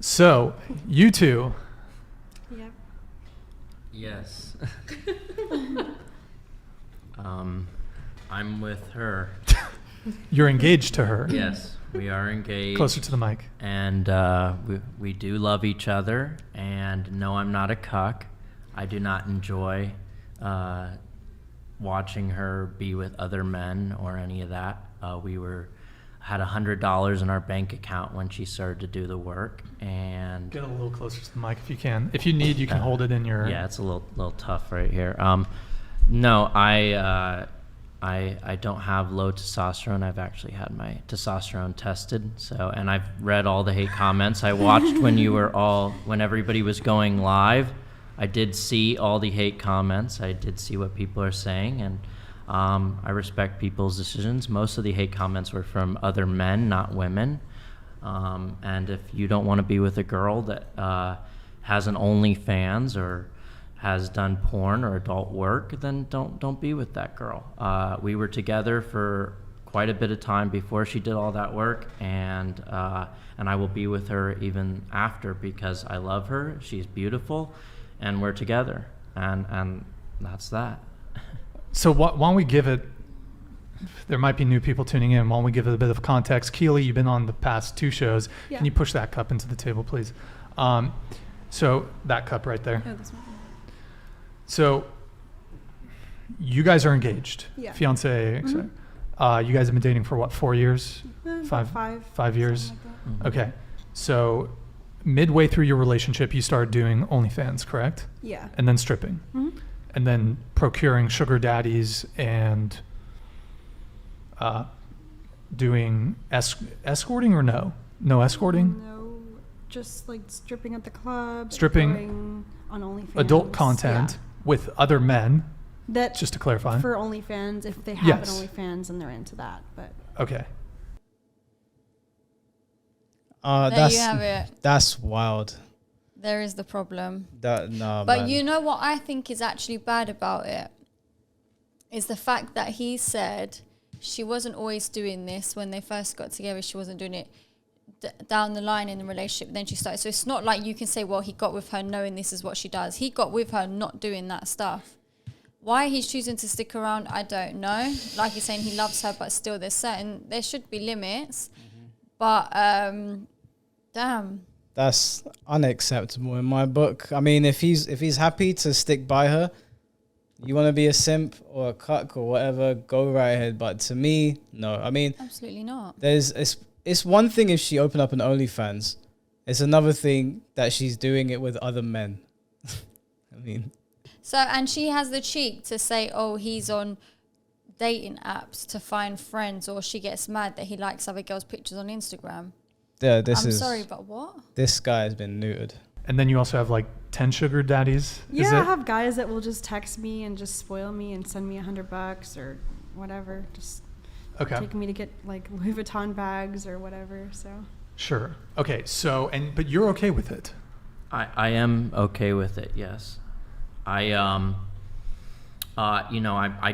So, you two, Yep. Yes. I'm with her. you're engaged to her. Yes, we are engaged. Closer to the mic. And we do love each other. And no, I'm not a cuck. I do not enjoy watching her be with other men or any of that. We had $100 in our bank account when she started to do the work, and Get a little closer to the mic if you can. If you need, you can hold it in your... yeah, it's a little tough right here. No, I don't have low testosterone. I've actually had my testosterone tested. So, and I've read all the hate comments. I watched when everybody was going live. I did see all the hate comments. I did see what people are saying, and I respect people's decisions. Most of the hate comments were from other men, not women. And if you don't want to be with a girl that has an OnlyFans or has done porn or adult work, then don't be with that girl. We were together for quite a bit of time before she did all that work, and I will be with her even after because I love her. She's beautiful, and we're together, and that's that. So why don't we give it... There might be new people tuning in. Why don't we give it a bit of context? Keely, you've been on the past 2 shows. Yeah. Can you push that cup into the table, please? So that cup right there. Oh, this one. So you guys are engaged, Yeah. fiance. You guys have been dating for what, 4 years? About Five 5 years. something like that. Okay. So midway through your relationship, you started doing OnlyFans, correct? Yeah. And then stripping, Mhm. and then procuring sugar daddies and doing escorting or no escorting, No, just like stripping at the club. Stripping, going on OnlyFans. adult content Yeah. with other men. That Just to clarify. for OnlyFans, if they have Yes. an OnlyFans and they're into that, but Okay. There you have it. That's wild. There is the problem. No, But man. you know what I think is actually bad about it? Is the fact that he said she wasn't always doing this when they first got together. She wasn't doing it down the line in the relationship. Then she started. So it's not like you can say, well, he got with her knowing this is what she does. He got with her not doing that stuff. Why he's choosing to stick around, I don't know. Like you're saying, he loves her, but still there should be limits. But damn. That's unacceptable in my book. I mean, if he's happy to stick by her, you want to be a simp or a cuck or whatever, go right ahead. But to me, no. I mean, Absolutely not. it's one thing if she opened up an OnlyFans. It's another thing that she's doing it with other men. I mean, So, and she has the cheek to say, oh, he's on dating apps to find friends, or she gets mad that he likes other girls' pictures on Instagram. yeah, I'm sorry, but what? this guy has been neutered. And then you also have like 10 sugar daddies. Is yeah, I it? have guys that will just text me and just spoil me and send me $100 or whatever, just Okay. taking me to get like Louis Vuitton bags or whatever. So Sure. Okay. So, but you're okay with it. I am okay with it. Yes, I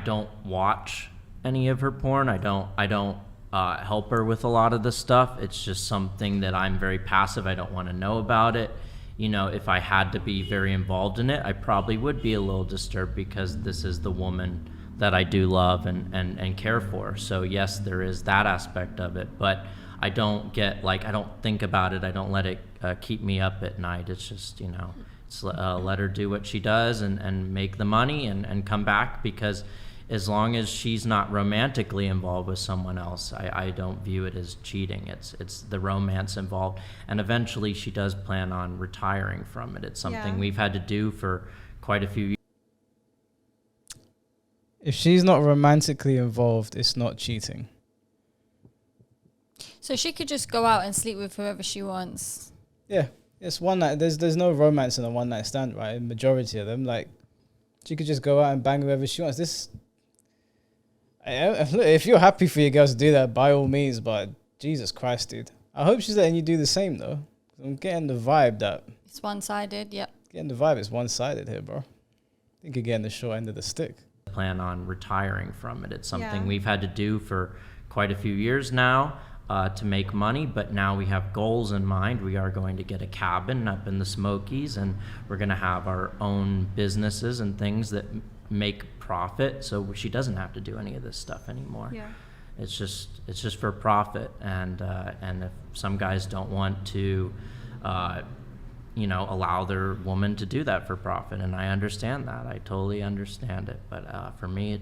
don't watch any of her porn. I don't help her with a lot of the stuff. It's just something that I'm very passive. I don't want to know about it. You know, if I had to be very involved in it, I probably would be a little disturbed because this is the woman that I do love and care for. So yes, there is that aspect of it, but I don't think about it. I don't let it keep me up at night. It's just, it's let her do what she does and make the money and come back, because as long as she's not romantically involved with someone else, I don't view it as cheating. It's the romance involved. And eventually she does plan on retiring from it. It's something Yeah. we've had to do for quite a few years. If she's not romantically involved, it's not cheating. So she could just go out and sleep with whoever she wants. Yeah, it's one night. There's no romance in a one night stand, right? In majority of them, like, she could just go out and bang whoever she wants. Look, if you're happy for your girls to do that, by all means. But Jesus Christ, dude, I hope she's letting you do the same though. I'm getting the vibe that It's one-sided, yep. it's one sided here, bro. I think you're getting the short end of the stick. Plan on retiring from it. It's something Yeah. we've had to do for quite a few years now. to make money, but now we have goals in mind. We are going to get a cabin up in the Smokies, and we're going to have our own businesses and things that make profit, so she doesn't have to do any of this stuff anymore. Yeah. It's just for profit, and if some guys don't want to, allow their woman to do that for profit, and I understand that. I totally understand it. But for me,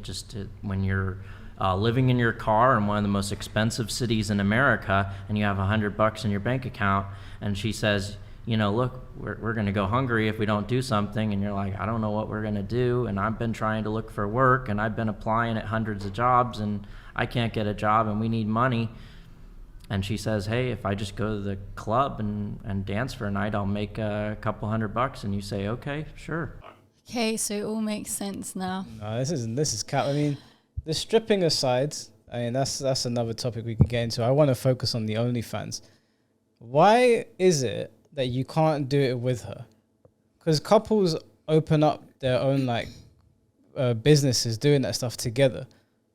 when you're living in your car in one of the most expensive cities in America, and you have $100 in your bank account, and she says, look, we're going to go hungry if we don't do something, and you're like, I don't know what we're going to do, and I've been trying to look for work, and I've been applying at hundreds of jobs, and I can't get a job, and we need money. And she says, hey, if I just go to the club and dance for a night, I'll make a couple $100. And you say, okay, sure. Okay, so it all makes sense now. No, this is cap. I mean, the stripping aside, I mean that's another topic we can get into. I want to focus on the OnlyFans. Why is it that you can't do it with her? Because couples open up their own businesses doing that stuff together,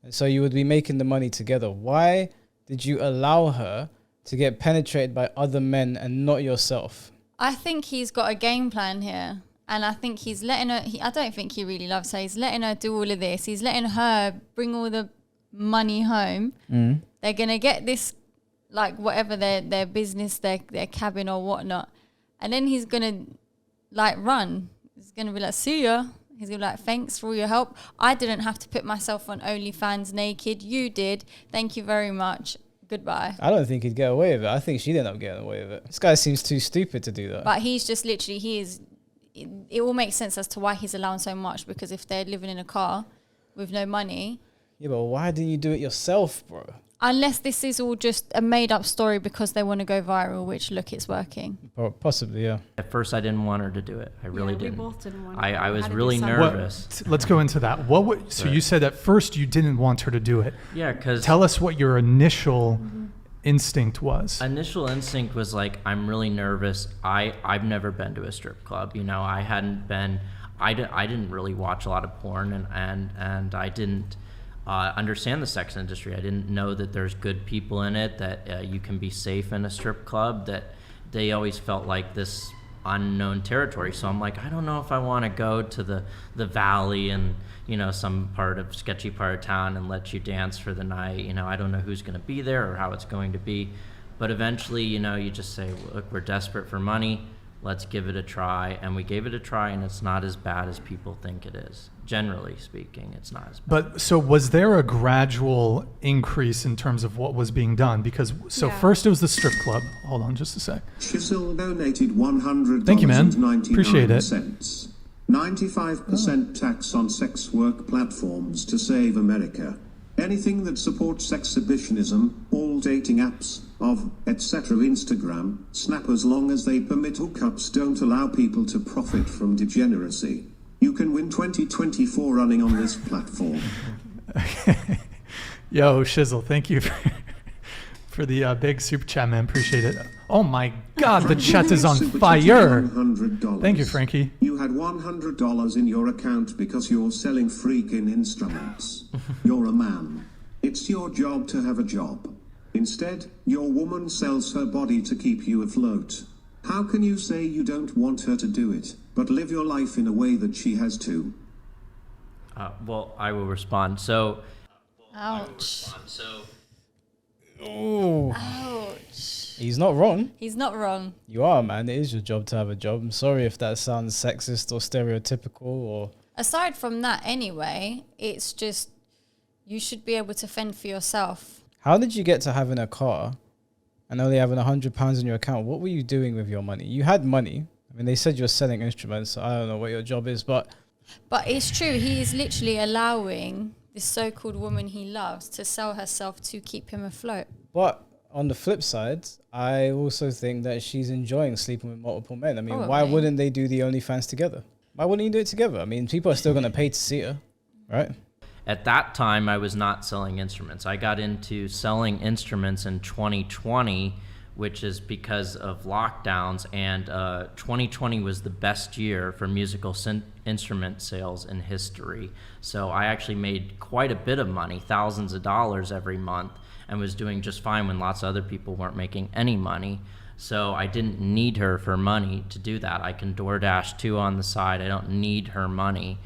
and so you would be making the money together. Why did you allow her to get penetrated by other men and not yourself? I think he's got a game plan here. And I think he's letting her, I don't think he really loves her. He's letting her do all of this. He's letting her bring all the money home. Mm. They're going to get this, whatever their business, their cabin or whatnot. And then he's going to, run. He's going to be like, see ya. He's going to be like, thanks for all your help. I didn't have to put myself on OnlyFans naked. You did. Thank you very much. Goodbye. I don't think he'd get away with it. I think she'd end up getting away with it. This guy seems too stupid to do that. But he's just literally, it all makes sense as to why he's allowing so much, because if they're living in a car with no money. Yeah, but why didn't you do it yourself, bro? Unless this is all just a made up story because they want to go viral, which look, it's working. Possibly, yeah. At first, I didn't want her to do it. I really We didn't. both didn't want I was Had to do really something. nervous. Let's go into that. So you said at first you didn't want her to do it. Yeah, because Tell us what your initial instinct was. initial instinct was like, I'm really nervous. I've never been to a strip club. I hadn't been. I didn't really watch a lot of porn, and I didn't understand the sex industry. I didn't know that there's good people in it, that you can be safe in a strip club, that they always felt like this unknown territory. So I'm like, I don't know if I want to go to the valley and some sketchy part of town and let you dance for the night. I don't know who's going to be there or how it's going to be. But eventually, you just say, look, we're desperate for money. Let's give it a try. And we gave it a try, and it's not as bad as people think it is. Generally speaking, it's not as bad. But so was there a gradual increase in terms of what was being done? Because Yeah. first it was the strip club. Hold on just a sec. Shizzle donated $100. Thank you, man. And 99 Appreciate it. Cents. 95% tax on sex work platforms to save America. Anything that supports exhibitionism, all dating apps, etc. Instagram, Snap, as long as they permit hookups, don't allow people to profit from degeneracy. You can win 2024 running on this platform. Yo, Shizzle, thank you for the big super chat, man. Appreciate it. Oh my God, the chat is on Super fire. $100. Thank you, Frankie. You had $100 in your account because you're selling freaking instruments. You're a man. It's your job to have a job. Instead, your woman sells her body to keep you afloat. How can you say you don't want her to do it, but live your life in a way that she has to? Well, I will respond. So, Ouch. Oh, Ouch. he's not wrong. He's not wrong. You are, man. It is your job to have a job. I'm sorry if that sounds sexist or stereotypical or... Aside from that, anyway, it's just you should be able to fend for yourself. How did you get to having a car and only having £100 in your account? What were you doing with your money? You had money. I mean, they said you're selling instruments. So I don't know what your job is, but... But it's true. He is literally allowing this so-called woman he loves to sell herself to keep him afloat. But on the flip side, I also think that she's enjoying sleeping with multiple men. I mean, why Probably. wouldn't they do the OnlyFans together? Why wouldn't you do it together? I mean, people are still going to pay to see her, right? at that time, I was not selling instruments. I got into selling instruments in 2020, which is because of lockdowns, and 2020 was the best year for musical instrument sales in history. So I actually made quite a bit of money, thousands of dollars every month, and was doing just fine when lots of other people weren't making any money. So I didn't need her for money to do that. I can DoorDash too on the side. I don't need her money.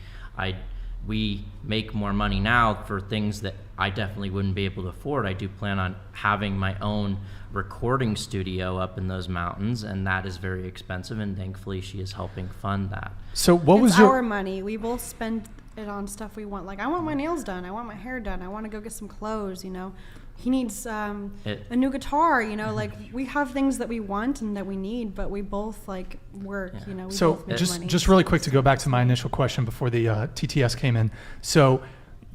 We make more money now for things that I definitely wouldn't be able to afford. I do plan on having my own recording studio up in those mountains, and that is very expensive, and thankfully she is helping fund that. So what was It's your our money. We both spend it on stuff we want. Like, I want my nails done. I want my hair done. I want to go get some clothes, you know. He needs a new guitar, you know. Like, we have things that we want and that we need, but we both, like, work, you know. We So both make just money. just really quick to go back to my initial question before the TTS came in. So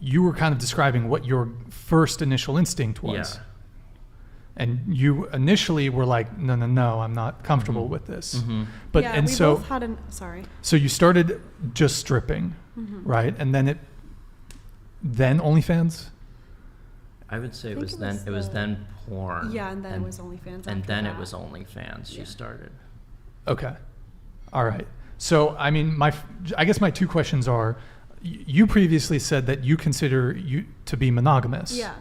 you were kind of describing what your first initial instinct was. Yeah. And you initially were like, no, I'm not comfortable with this. But yeah, and we so both had an, sorry. so you started just stripping, right? And then then OnlyFans? I would say it think was it then was it was the- then porn. Yeah, and then it was OnlyFans And after then it that. was OnlyFans. She Yeah. started. Okay. All right. So, I mean, I guess my two questions are, you previously said that you consider you to be monogamous. Yeah.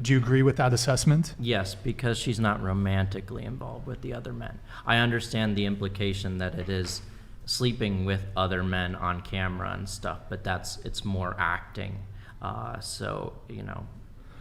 Do you agree with that assessment? Yes, because she's not romantically involved with the other men. I understand the implication that it is sleeping with other men on camera and stuff, but it's more acting. So, you know,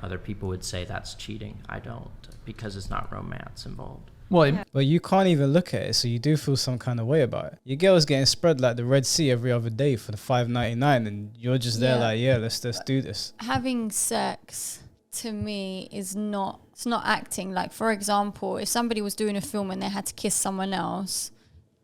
other people would say that's cheating. I don't, because it's not romance involved. Well, Yeah. But you can't even look at it, so you do feel some kind of way about it. Your girl's getting spread like the Red Sea every other day for the $5.99, and you're just there Yeah. like, yeah, let's do this. Having sex to me is not, it's not acting. Like, for example, if somebody was doing a film and they had to kiss someone else,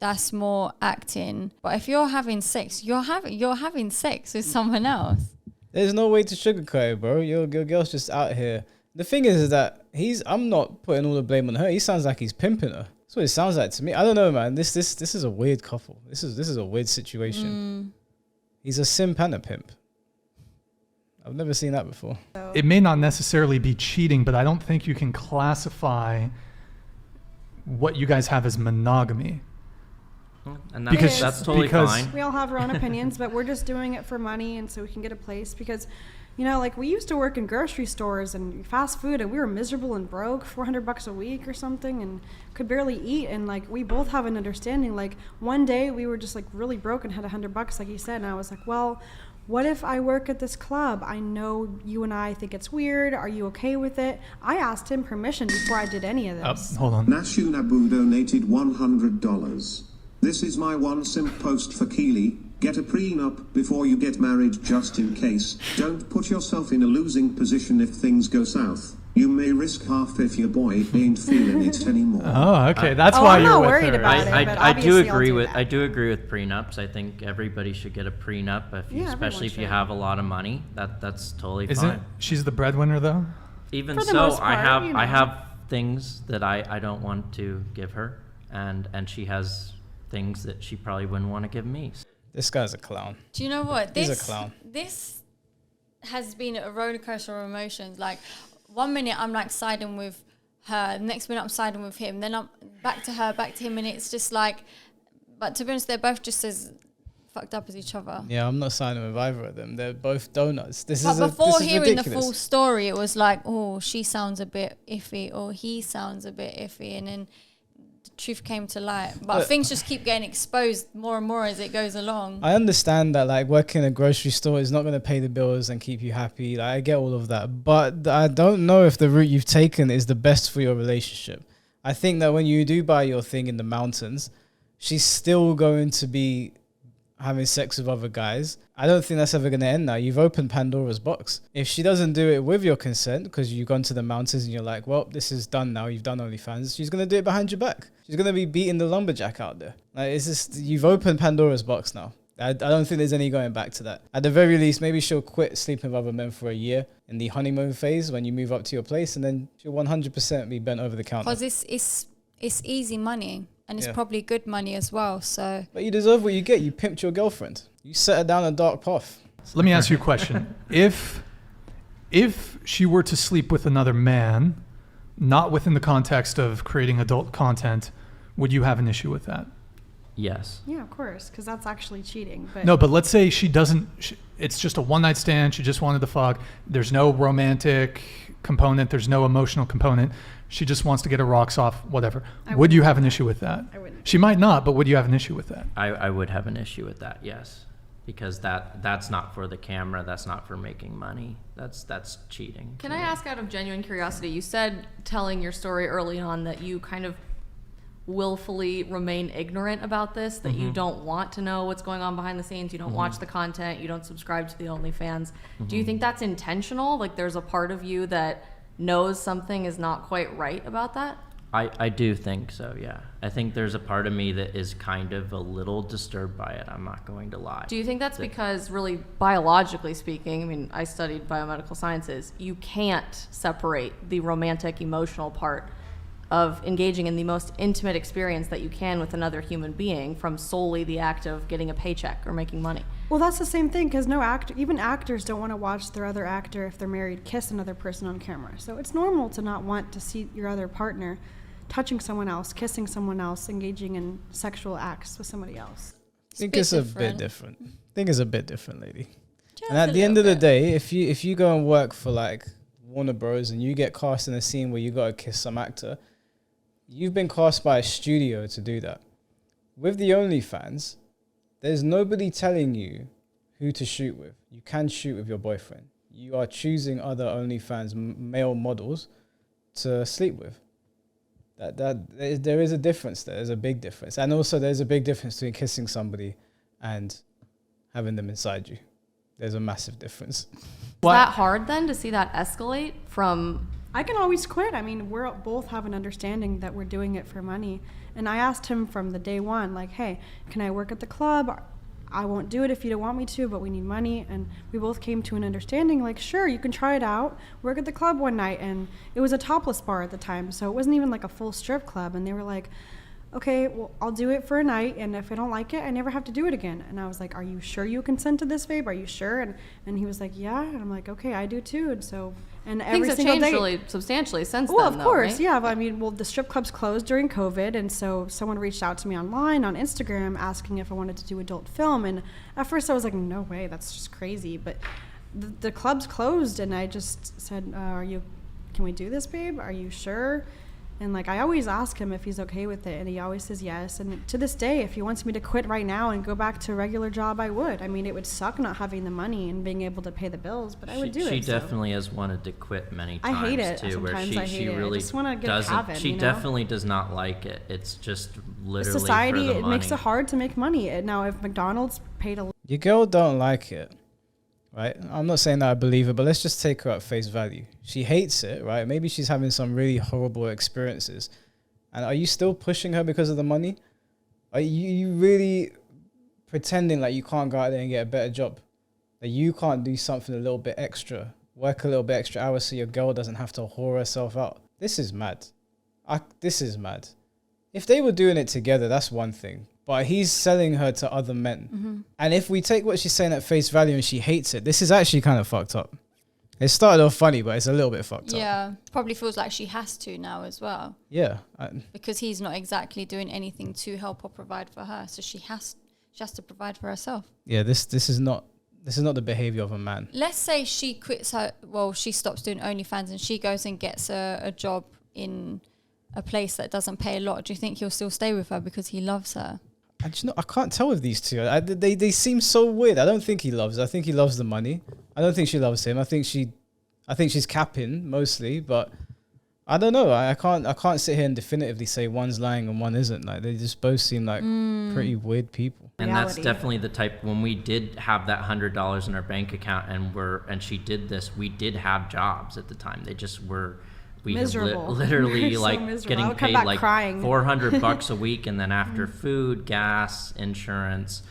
that's more acting. But if you're having sex, you're having sex with someone else. There's no way to sugarcoat it, bro. Your girl's just out here. The thing is that I'm not putting all the blame on her. He sounds like he's pimping her. That's what it sounds like to me. I don't know, man. This is a weird couple. This is a weird situation. He's a simp and a pimp. I've never seen that before. it may not necessarily be cheating, but I don't think you can classify what you guys have as monogamy. And Because- that's totally because- fine. We all have our own opinions, but we're just doing it for money and so we can get a place because, you know, like we used to work in grocery stores and fast food and we were miserable and broke, $400 a week or something, and could barely eat. And like, we both have an understanding. Like one day we were just like really broke and had $100, like you said. And I was like, well, what if I work at this club? I know you and I think it's weird. Are you okay with it? I asked him permission before I did any of this. Hold on. Nashu Nabu donated $100. This is my one simp post for Keely. Get a prenup before you get married just in case. Don't put yourself in a losing position if things go south. You may risk half if your boy ain't feeling it anymore. Oh, okay. That's Oh, why I'm you're not with worried her. about it. but I do obviously I'll agree do with that. I do agree with prenups. I think everybody should get a prenup, if you, Yeah, especially if you everyone should. have a lot of money. That's totally Isn't fine. she's the breadwinner though? Even For the so, most I part, have you I know. have things that I don't want to give her, and she has things that she probably wouldn't want to give me. This guy's a clown. Do you know what? He's a clown. This has been a roller coaster of emotions. Like, one minute I'm like siding with her, the next minute I'm siding with him, then I'm back to her, back to him, and it's just like, but to be honest, they're both just as fucked up as each other. Yeah, I'm not siding with either of them. They're both donuts. This But is before this is hearing the ridiculous. full story, it was like, oh, she sounds a bit iffy, or he sounds a bit iffy, and then the truth came to light. But things just keep getting exposed more and more as it goes along. I understand that like working in a grocery store is not going to pay the bills and keep you happy. Like, I get all of that, but I don't know if the route you've taken is the best for your relationship. I think that when you do buy your thing in the mountains, she's still going to be having sex with other guys. I don't think that's ever going to end now. You've opened Pandora's box. If she doesn't do it with your consent, because you've gone to the mountains and you're like, well, this is done now, you've done OnlyFans, she's going to do it behind your back. She's going to be beating the lumberjack out there. Like, it's just, you've opened Pandora's box now. I don't think there's any going back to that. At the very least, maybe she'll quit sleeping with other men for a year in the honeymoon phase when you move up to your place, and then she'll 100% be bent over the counter. Because it's easy money, and it's Yeah. probably good money as well. So But you deserve what you get. You pimped your girlfriend. You set her down a dark path. Let me ask you a question. If she were to sleep with another man, not within the context of creating adult content, would you have an issue with that? Yes. Yeah, of course, because that's actually cheating. But No, but let's say she doesn't. It's just a one night stand. She just wanted to fuck. There's no romantic component. There's no emotional component. She just wants to get her rocks off. Whatever. I Would you wouldn't have an do issue with that? I wouldn't. She might not, but would you have an issue with that? I would have an issue with that, yes. Because that's not for the camera, that's not for making money. That's cheating. Can I ask out of genuine curiosity? You said telling your story early on that you kind of willfully remain ignorant about this, that you don't want to know what's going on behind the scenes, you don't watch the content, you don't subscribe to the OnlyFans. Do you think that's intentional? Like there's a part of you that knows something is not quite right about that? I do think so, yeah. I think there's a part of me that is kind of a little disturbed by it, I'm not going to lie. Do you think that's because really biologically speaking, I mean, I studied biomedical sciences, you can't separate the romantic emotional part of engaging in the most intimate experience that you can with another human being from solely the act of getting a paycheck or making money? Well, that's the same thing because even actors don't want to watch their other actor, if they're married, kiss another person on camera. So it's normal to not want to see your other partner touching someone else, kissing someone else, engaging in sexual acts with somebody else. I think it's a bit different. I think it's a bit different, lady. Just And at a the end of little the bit. day, if you go and work for like Warner Bros. And you get cast in a scene where you got to kiss some actor, you've been cast by a studio to do that. With the OnlyFans, there's nobody telling you who to shoot with. You can shoot with your boyfriend. You are choosing other OnlyFans male models to sleep with. There is a difference there. There's a big difference. And also there's a big difference between kissing somebody and having them inside you. There's a massive difference. Is What- that hard then to see that escalate from I can always quit. I mean, we're both have an understanding that we're doing it for money. And I asked him from the day one, like, hey, can I work at the club? I won't do it if you don't want me to, but we need money. And we both came to an understanding, like, sure, you can try it out. Work at the club one night. And it was a topless bar at the time, so it wasn't even like a full strip club. And they were like, okay, well, I'll do it for a night. And if I don't like it, I never have to do it again. And I was like, are you sure you consent to this, babe? Are you sure? And he was like, yeah. And I'm like, okay, I do too. And so, and things every have single changed day. really substantially since Well, then, of though, course, right? yeah. But I mean, well, the strip clubs closed during COVID, and so someone reached out to me online on Instagram asking if I wanted to do adult film. And at first, I was like, no way, that's just crazy. But the clubs closed, and I just said, can we do this, babe? Are you sure? And like, I always ask him if he's okay with it, and he always says yes. And to this day, if he wants me to quit right now and go back to a regular job, I would. I mean, it would suck not having the money and being able to pay the bills, but I would do She it. so. definitely has wanted to quit many I times hate it. too, where Sometimes I she hate it. I really just wanna get doesn't. Kevin, She you know? definitely does not like it. It's just literally Society, for the it money. makes it hard to make money. Now, if McDonald's paid a Your girl don't like it, right? I'm not saying that I believe it, but let's just take her at face value. She hates it, right? Maybe she's having some really horrible experiences. And are you still pushing her because of the money? Are you really pretending like you can't go out there and get a better job? That you can't do something a little bit extra, work a little bit extra hours so your girl doesn't have to whore herself out? This is mad. This is mad. If they were doing it together, that's one thing. But he's selling her to other men. And if we take what she's saying at face value and she hates it, this is actually kind of fucked up. It started off funny, but it's a little bit fucked up. Yeah, probably feels like she has to now as well, Yeah. because he's not exactly doing anything to help or provide for her, so she has to provide for herself. Yeah, this is not the behavior of a man. Let's say she quits she stops doing OnlyFans and she goes and gets a job in a place that doesn't pay a lot. Do you think he'll still stay with her because he loves her? I can't tell with these two. They seem so weird. I don't think he loves her. I think he loves the money. I don't think she loves him. I think she's capping mostly, but I don't know. I can't sit here and definitively say one's lying and one isn't. Like, they just both seem like pretty weird people. And that's Reality. definitely the type, when we did have that $100 in our bank account and she did this, we did have jobs at the time. They just were, we had Miserable. literally So like miserable. I getting would come paid back like crying. $400 a week. And then after food, gas, insurance,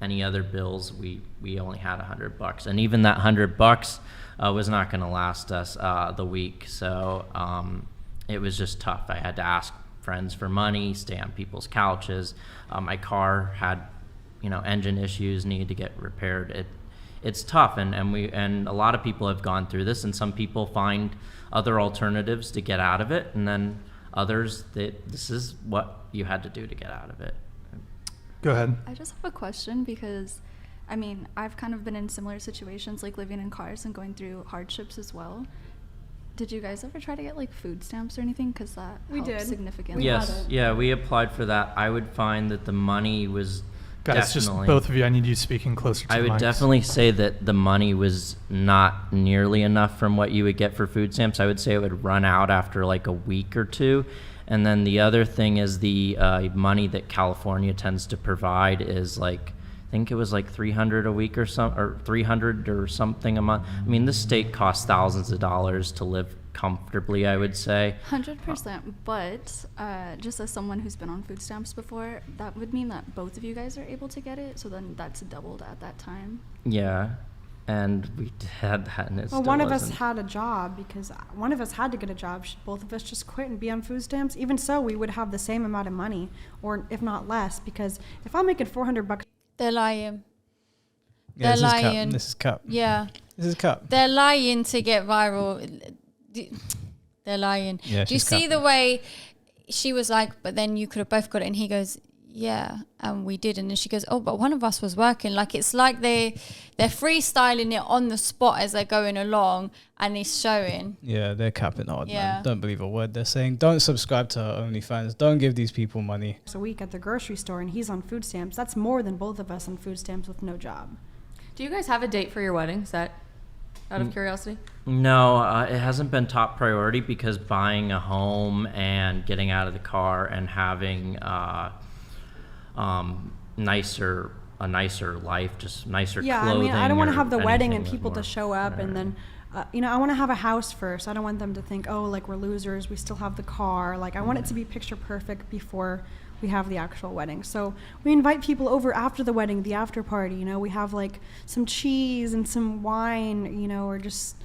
any other bills, we only had $100. And even that $100 was not going to last us the week. So it was just tough. I had to ask friends for money, stay on people's couches. My car had, engine issues, needed to get repaired. It's tough, and a lot of people have gone through this, and some people find other alternatives to get out of it, and then Others, this is what you had to do to get out of it. Go ahead. I just have a question because, I mean, I've kind of been in similar situations, like living in cars and going through hardships as well. Did you guys ever try to get like food stamps or anything? Because that We helps did. significantly. Yes, yeah, we applied for that. I would find that the money was Guys, definitely. just both of you, I need you speaking closer to I the would mics. definitely say that the money was not nearly enough from what you would get for food stamps. I would say it would run out after like a week or two. And then the other thing is the money that California tends to provide is like, I think it was like $300 a week or $300 or something a month. I mean, this state costs thousands of dollars to live comfortably, I would say. 100%. But just as someone who's been on food stamps before, that would mean that both of you guys are able to get it. So then that's doubled at that time. Yeah, and we had that, and it Well, still one of us wasn't. had a job because one of us had to get a job. Should both of us just quit and be on food stamps? Even so, we would have the same amount of money, or if not less, because if I'm making $400, They're lying. Yeah, They're lying. This is cap. Yeah. This is cap. They're lying to get viral. They're lying. Yeah, Do you she's see capping. the way she was like, but then you could have both got it? And he goes, yeah, and we did. And then she goes, oh, but one of us was working. Like, it's like they're freestyling it on the spot as they're going along, and it's showing. Yeah, they're capping hard, Yeah. man. Don't believe a word they're saying. Don't subscribe to her OnlyFans. Don't give these people money. a week at the grocery store and he's on food stamps, that's more than both of us on food stamps with no job. Do you guys have a date for your wedding? Is that out of curiosity? No, it hasn't been top priority because buying a home and getting out of the car and having a nicer life, just nicer Yeah, I clothing. mean, I don't want to or have the wedding and anything people more to show up and then, I want to have a house first. I don't want them to think, oh, like we're losers. We still have the car. Like I want it to be picture perfect before we have the actual wedding. So we invite people over after the wedding, the after party. We have like some cheese and some wine. Or just.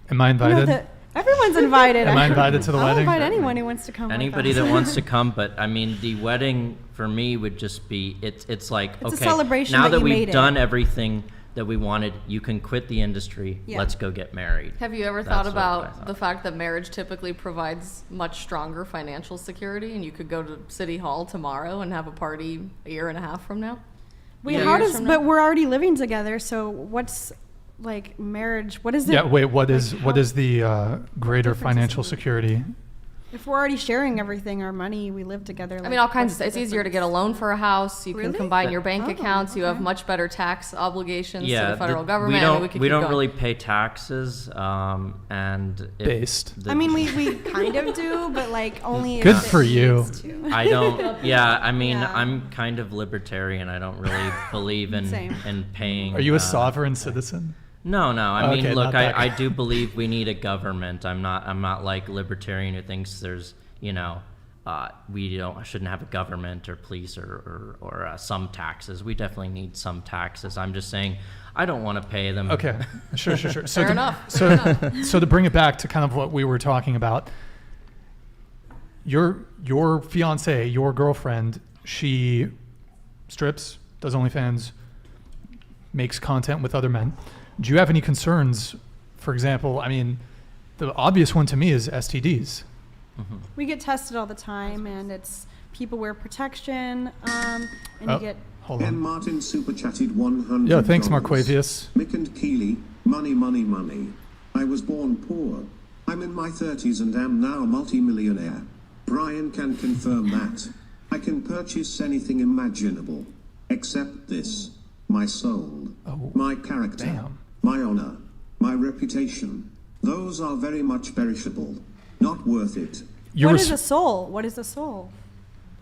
Am I invited? Everyone's invited. Am I invited to the I'll wedding? invite anyone who wants to come. with Anybody us. that wants to come, but I mean, the wedding for me would just be it's like It's a okay, celebration now that that you we've made it. done everything that we wanted, you can quit the industry. Yeah. Let's go get married. Have you ever That's thought what I about thought. the fact that marriage typically provides much stronger financial security, and you could go to City Hall tomorrow and have a party a year and a half from now? Wait, Yeah. how Years does? from But now? we're already living together. So what's like marriage? What is it? Yeah, wait, what is how- the greater difference is financial it? security? If we're already sharing everything, our money, we live together. I mean, all kinds of. It's easier to get a loan for a house. You can Really? combine your bank Oh, accounts. You have okay. much better tax obligations to Yeah, the federal the- government. we I mean, don't could we keep don't going. really pay taxes, and if Based. the- I mean, we kind of do, but like only. Good if it for you. needs to. I don't. Yeah, I mean, Yeah. I'm kind of libertarian. I don't really believe in Same. paying. Are you a sovereign citizen? No. I mean, Okay, look, not that I guy. do believe we need a government. I'm not like libertarian who thinks there's we shouldn't have a government or police or some taxes. We definitely need some taxes. I'm just saying I don't want to pay them. Okay, sure. So Fair to, enough. So, so to bring it back to kind of what we were talking about, your fiance, your girlfriend, she strips, does OnlyFans, makes content with other men. Do you have any concerns? For example, I mean, the obvious one to me is STDs. We get tested all the time, and it's people wear protection, and Oh. you get. Hold Ken on. Martin super chatted 100. Yeah, thanks, Marquavius. Mick and Keeley, money, money, money. I was born poor. I'm in my 30s and am now multi-millionaire. Brian can confirm that. I can purchase anything imaginable, except this. My soul, Oh, my character, damn. my honor, my reputation. Those are very much perishable. Not worth it. Your, What is res- a soul? What is a soul?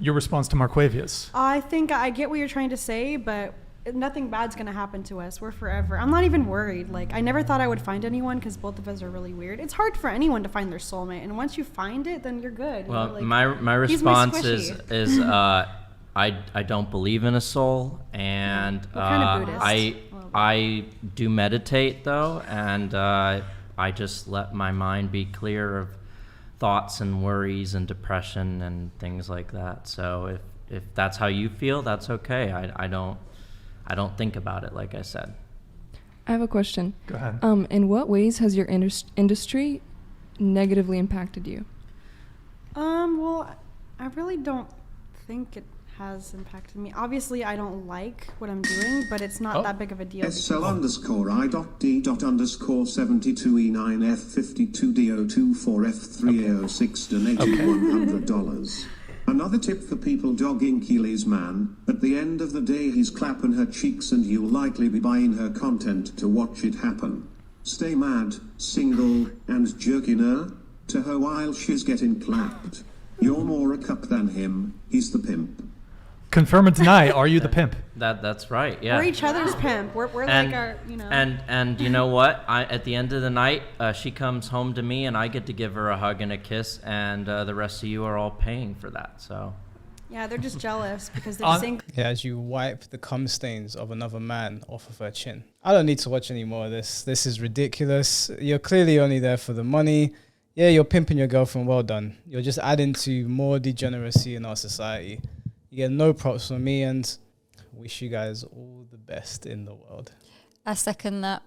your response to Marquavius. I think I get what you're trying to say, but nothing bad's gonna happen to us. We're forever. I'm not even worried. Like I never thought I would find anyone because both of us are really weird. It's hard for anyone to find their soulmate, and once you find it, then you're good. you know, Well, like, my he's my response squishy. is I don't believe in a soul, and What kind of Buddhist? I do meditate though, and I just let my mind be clear of thoughts and worries and depression and things like that. So if that's how you feel, that's okay. I don't think about it, like I said. I have a question. Go ahead. In what ways has your industry negatively impacted you? Well, I really don't think it has impacted me. Obviously, I don't like what I'm doing, but it's not Oh. that big of a deal. SL underscore I.D. underscore 72E9F52DO24F3A06 donated $100. Another tip for people dogging Keely's man, at the end of the day he's clapping her cheeks and you'll likely be buying her content to watch it happen. Stay mad, single, and jerking her to her while she's getting clapped. You're more a cuck than him, he's the pimp. Confirm and deny. Are you the pimp? That's right. Yeah. We're each other's pimp. We're and, like our, you know. And you know what? At the end of the night, she comes home to me, and I get to give her a hug and a kiss, and the rest of you are all paying for that. So Yeah, they're just jealous because they're On- saying Yeah, as you wipe the cum stains of another man off of her chin. I don't need to watch any more of this. This is ridiculous. You're clearly only there for the money. Yeah, you're pimping your girlfriend. Well done. You're just adding to more degeneracy in our society. You get no props from me, and wish you guys all the best in the world. I second that.